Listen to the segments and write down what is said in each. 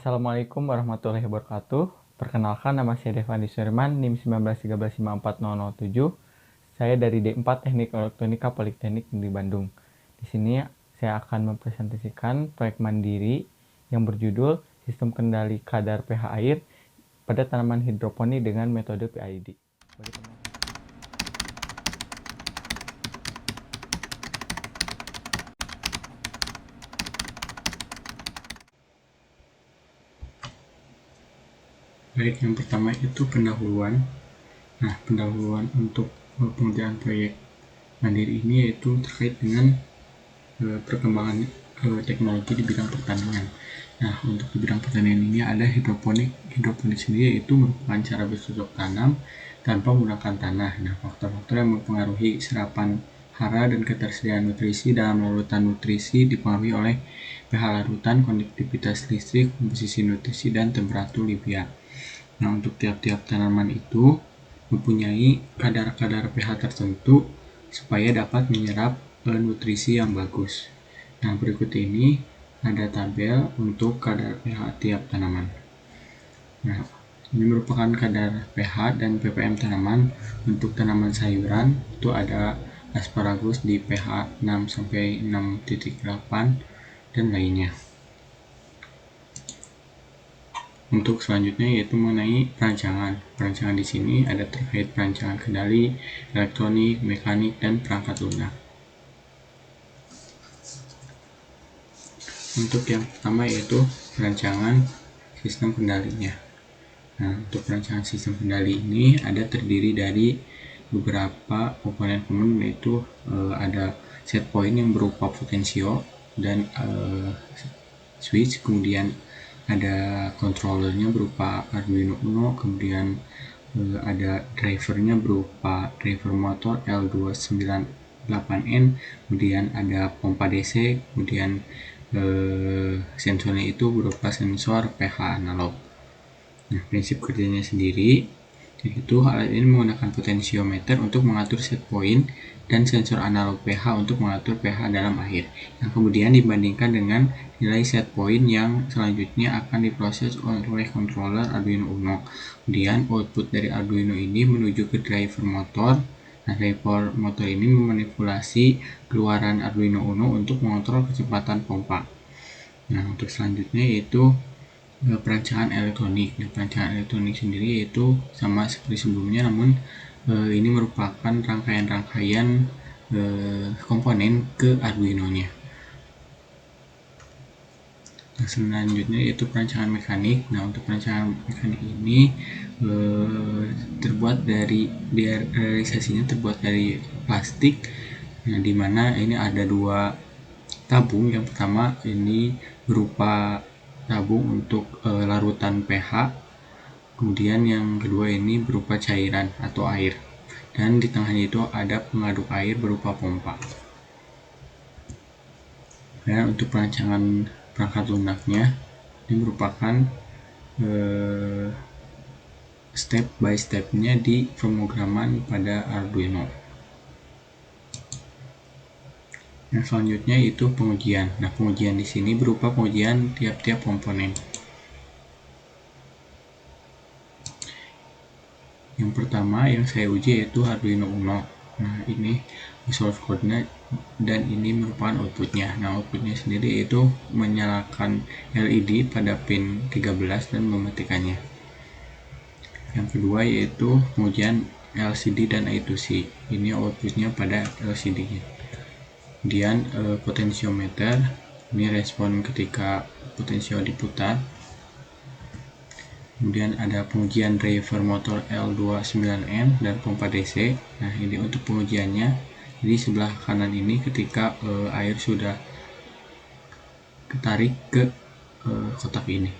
Assalamualaikum warahmatullahi wabarakatuh. Perkenalkan, nama saya Devandi Surman, NIM 1913554007. Saya dari D4 Teknik Elektronika Politeknik di Bandung. Di sini saya akan mempresentasikan proyek mandiri yang berjudul Sistem Kendali Kadar pH Air pada Tanaman Hidroponik dengan metode PID. Baik, yang pertama itu pendahuluan. Nah, pendahuluan untuk pengerjaan proyek mandiri ini yaitu terkait dengan perkembangan teknologi di bidang pertanian. Nah, untuk di bidang pertanian ini ada hidroponik. Hidroponik sendiri yaitu merupakan cara bercocok tanam tanpa menggunakan tanah. Nah, faktor-faktor yang mempengaruhi serapan hara dan ketersediaan nutrisi dalam larutan nutrisi dipengaruhi oleh pH larutan, konduktivitas listrik, komposisi nutrisi, dan temperatur Libya. Nah, untuk tiap-tiap tanaman itu mempunyai kadar-kadar pH tertentu supaya dapat menyerap nutrisi yang bagus. Nah, berikut ini ada tabel untuk kadar pH tiap tanaman. Nah, ini merupakan kadar pH dan ppm tanaman. Untuk tanaman sayuran itu ada asparagus di pH 6 sampai 6,8 dan lainnya. Untuk selanjutnya yaitu mengenai perancangan. Perancangan di sini ada terkait perancangan kendali, elektronik, mekanik, dan perangkat lunak. Untuk yang pertama yaitu perancangan sistem kendalinya. Nah, untuk perancangan sistem kendali ini ada terdiri dari beberapa komponen umum, yaitu ada set point yang berupa potensio dan switch, kemudian ada controllernya berupa Arduino Uno, kemudian ada drivernya berupa driver motor L298N, kemudian ada pompa DC, kemudian sensornya itu berupa sensor pH analog. Nah, prinsip kerjanya sendiri yaitu alat ini menggunakan potensiometer untuk mengatur set point dan sensor analog pH untuk mengatur pH dalam air, yang kemudian dibandingkan dengan nilai set point yang selanjutnya akan diproses oleh controller Arduino Uno. Kemudian output dari Arduino ini menuju ke driver motor. Nah, driver motor ini memanipulasi keluaran Arduino Uno untuk mengontrol kecepatan pompa. Nah, untuk selanjutnya yaitu perancangan elektronik. Nah, perancangan elektronik sendiri yaitu sama seperti sebelumnya, namun ini merupakan rangkaian-rangkaian komponen ke Arduino-nya. Nah, selanjutnya yaitu perancangan mekanik. Nah, untuk perancangan mekanik ini realisasinya terbuat dari plastik. Nah, di mana ini ada dua tabung. Yang pertama ini berupa tabung untuk larutan pH, kemudian yang kedua ini berupa cairan atau air, dan di tengahnya itu ada pengaduk air berupa pompa. Dan untuk perancangan perangkat lunaknya ini merupakan step by stepnya di pemrograman pada Arduino. Nah, selanjutnya itu pengujian. Nah, pengujian di sini berupa pengujian tiap-tiap komponen. Yang pertama yang saya uji yaitu Arduino Uno. Nah, ini source code-nya dan ini merupakan outputnya. Nah, outputnya sendiri itu menyalakan LED pada pin 13 dan mematikannya. Yang kedua yaitu pengujian LCD dan I2C. Ini outputnya pada LCD-nya. Kemudian potensiometer, ini respon ketika potensio diputar. Kemudian ada pengujian driver motor L29N dan pompa DC. Nah, ini untuk pengujiannya. Jadi sebelah kanan ini ketika air sudah ketarik ke kotak ini.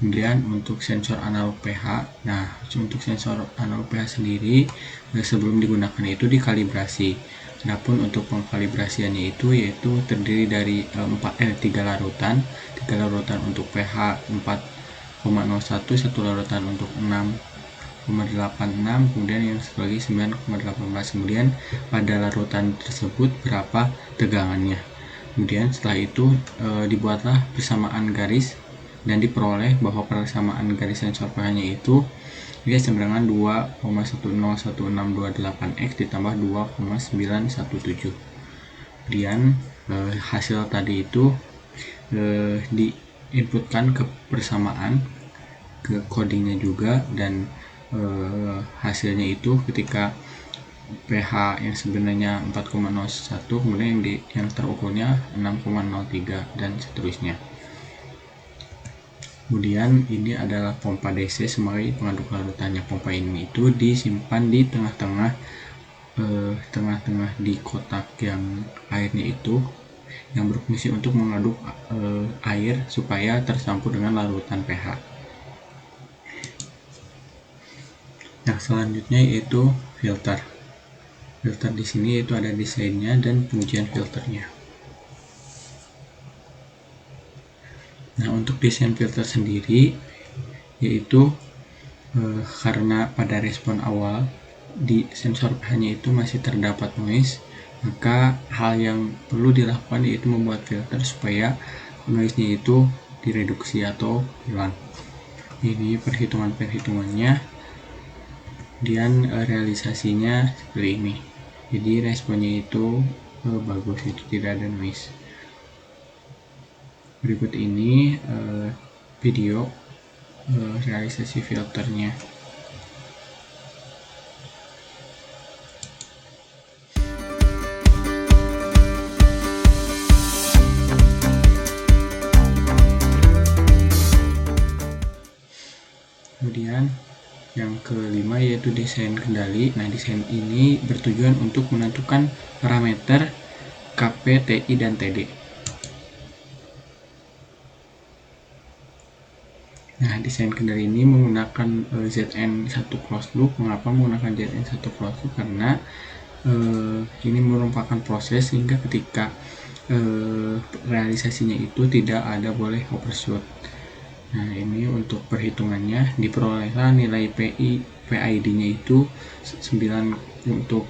Kemudian untuk sensor analog pH. Nah, untuk sensor analog pH sendiri sebelum digunakan itu dikalibrasi. Adapun untuk pengkalibrasiannya itu yaitu terdiri dari 3 larutan. 3 larutan untuk pH 4,01, satu larutan untuk 6,86, kemudian yang satu lagi 9,18. Kemudian pada larutan tersebut berapa tegangannya. Kemudian setelah itu dibuatlah persamaan garis dan diperoleh bahwa persamaan garis sensor pH-nya itu sama dengan 2,101628X ditambah 2,917. Kemudian hasil tadi itu diinputkan ke persamaan, ke codingnya juga, dan hasilnya itu ketika pH yang sebenarnya 4,01 kemudian yang terukurnya 6,03 dan seterusnya. Kemudian ini adalah pompa DC sebagai pengaduk larutannya. Pompa ini itu disimpan di tengah-tengah di kotak yang airnya itu yang berfungsi untuk mengaduk air supaya tercampur dengan larutan pH. Nah, selanjutnya yaitu filter. Filter di sini itu ada desainnya dan pengujian filternya. Nah, untuk desain filter sendiri yaitu karena pada respon awal di sensor pH-nya itu masih terdapat noise, maka hal yang perlu dilakukan yaitu membuat filter supaya noise-nya itu direduksi atau hilang. Ini perhitungannya, kemudian realisasinya seperti ini. Jadi responnya itu bagus, itu tidak ada noise. Berikut ini video realisasi filternya. Kemudian yang kelima yaitu desain kendali. Nah, desain ini bertujuan untuk menentukan parameter KP, TI, dan TD. Nah, desain kendali ini menggunakan ZN1 closed loop. Mengapa menggunakan ZN1 closed loop? Karena ini merupakan proses sehingga ketika realisasinya itu tidak ada boleh overshoot. Nah, ini untuk perhitungannya diperolehlah nilai PID-nya itu 9, untuk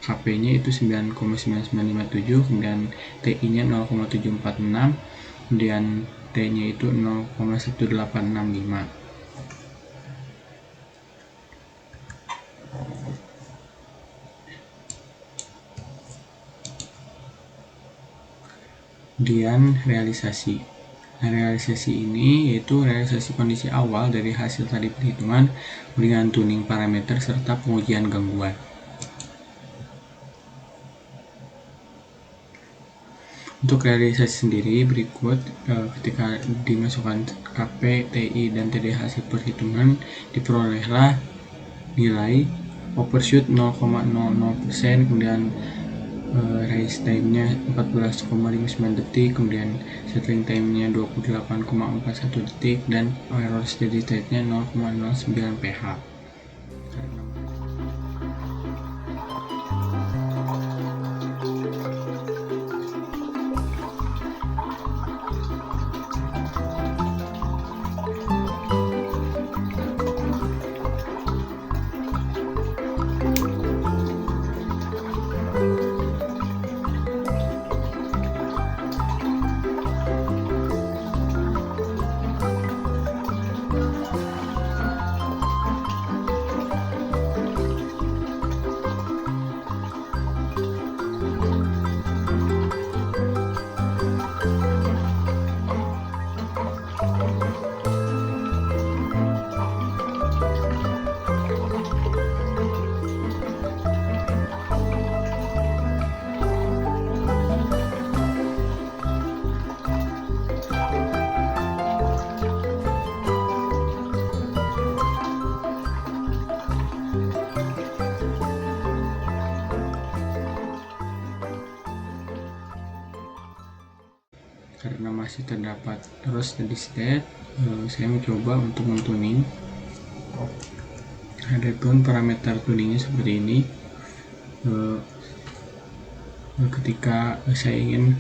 KP-nya itu 9,9957, kemudian TI-nya 0,746, kemudian T-nya itu 0,1865. Kemudian realisasi. Nah, realisasi ini yaitu realisasi kondisi awal dari hasil tadi perhitungan dengan tuning parameter serta pengujian gangguan. Untuk realisasi sendiri berikut, ketika dimasukkan KP, TI, dan TD hasil perhitungan, diperolehlah nilai overshoot 0,00%, kemudian rise time-nya 14,59 detik, kemudian settling time-nya 28,41 detik, dan error steady state-nya 0,09 pH. Karena masih terdapat error steady state, saya mencoba untuk mentuning. Adapun parameter tuningnya seperti ini. Ketika saya ingin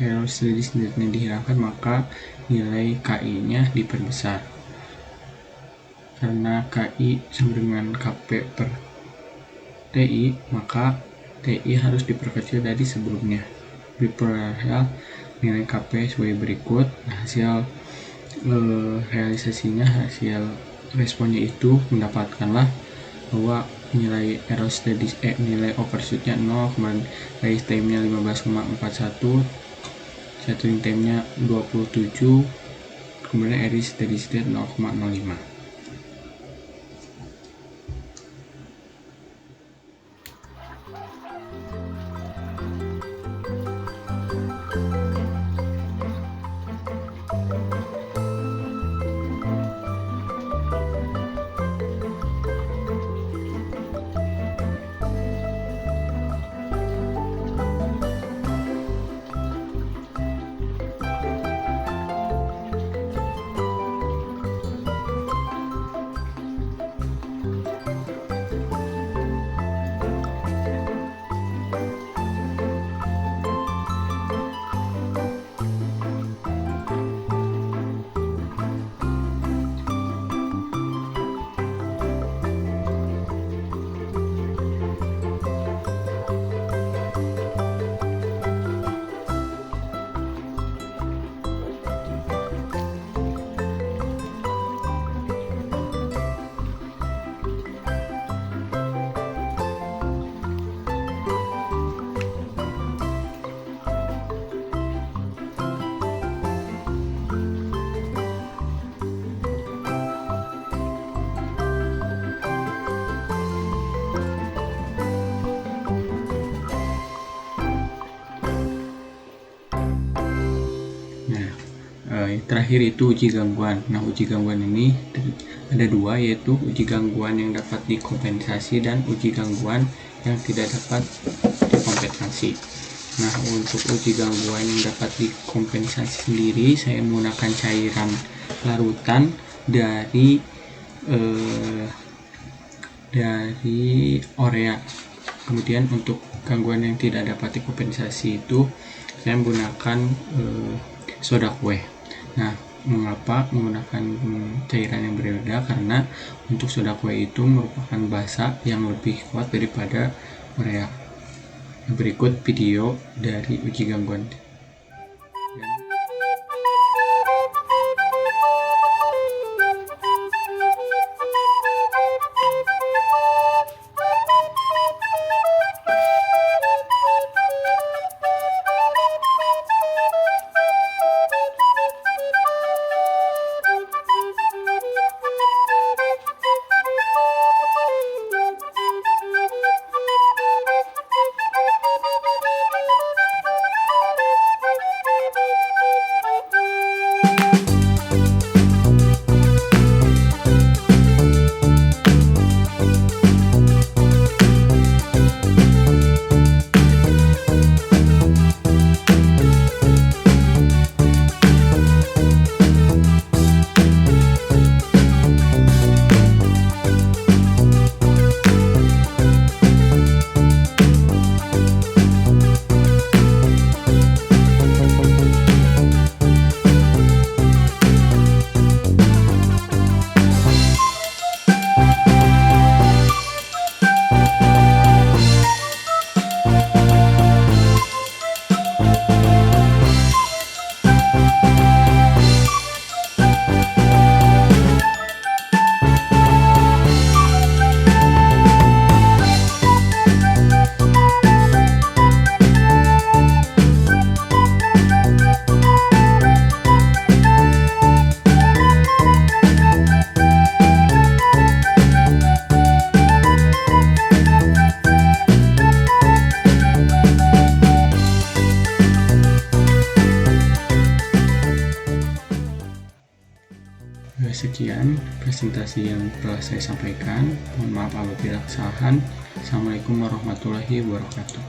error steady state-nya dihilangkan, maka nilai KI-nya diperbesar. Karena KI sama dengan KP per TI, maka TI harus diperkecil dari sebelumnya. bipolar nilai KP sebagai berikut. Nah, hasil realisasinya, hasil responnya itu mendapatkanlah bahwa nilai error steady nilai overshootnya 0, kemudian race time-nya 15,41, settling time-nya 27, kemudian error steady state 0,05. Terakhir itu uji gangguan. Nah, uji gangguan ini ada dua, yaitu uji gangguan yang dapat dikompensasi dan uji gangguan yang tidak dapat dikompensasi. Nah, untuk uji gangguan yang dapat dikompensasi sendiri, saya menggunakan cairan larutan dari urea. Kemudian untuk gangguan yang tidak dapat dikompensasi itu saya menggunakan soda kue. Nah, mengapa menggunakan cairan yang berbeda? Karena untuk soda kue itu merupakan basa yang lebih kuat daripada urea. Berikut video dari uji gangguan. Sekian presentasi yang telah saya sampaikan. Mohon maaf apabila kesalahan. Assalamualaikum warahmatullahi wabarakatuh.